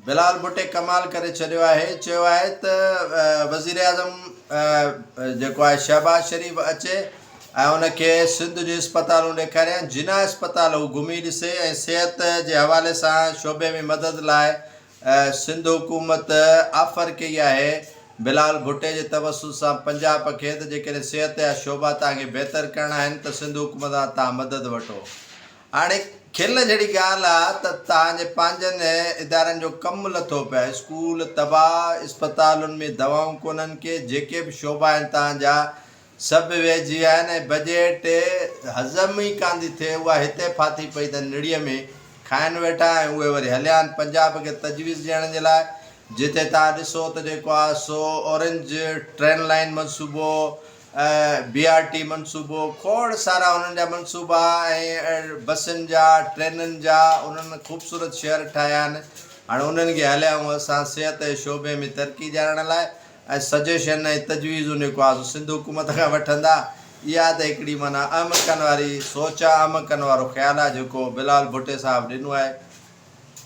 बिलाल भुट्टे कमाल करे छॾियो आहे। चयो आहे त वज़ीर आज़म जेको आहे शहबाज शरीफ़ अचे ऐं उनखे सिंध जूं अस्पतालूं ॾेखारिया, जिना अस्पताल हू घुमी ॾिसे ऐं सिहत जे हवाले सां शोबे में मदद लाइ सिंध हुकूमत ऑफर कई आहे बिलाल भुट्टे जे तवसुल सां पंजाब खे त जेकॾहिं सिहत जा शोबा तव्हांखे बहितर करणा आहिनि त सिंध हुकूमत सां तव्हां मदद वठो। हाणे खिल जहिड़ी ॻाल्हि आहे त तव्हांजे पंहिंजनि इदारनि जो कमु लथो पियो आहे, स्कूल तबाह, अस्पतालुनि में दवाऊं कोन्हनि के, जेके बि शोबा आहिनि तव्हांजा सभु वेझी विया आहिनि ऐं बजट हज़म ई कान थी थिए। उहा हिते फाथी पई त निड़ीअ में खाइनि वेठा ऐं उहे वरी हलिया आहिनि पंजाब खे तजवीज़ ॾियण जे लाइ, जिते तव्हां ॾिसो त जेको आहे सो ऑरेंज ट्रेन लाइन मनसूबो, BRT मनसूबो, खोड़ सारा उन्हनि जा मनसूबा ऐं बसियुनि जा, ट्रेनुनि जा, उन्हनि ख़ूबसूरत शहर ठाहिया आहिनि। हाणे उन्हनि खे हलिया ऐं असां सिहत जे शोबे में तरक़ी ॾियारण लाइ ऐं सजेशन ऐं तजवीज़ूं जेको आहे सिंध हुकूमत खां वठंदा। इहा त हिकिड़ी माना अहमकनि वारी सोच आहे, अहमकनि वारो ख़्यालु आहे जेको बिलाल भुट्टे साहिबु ॾिनो आहे।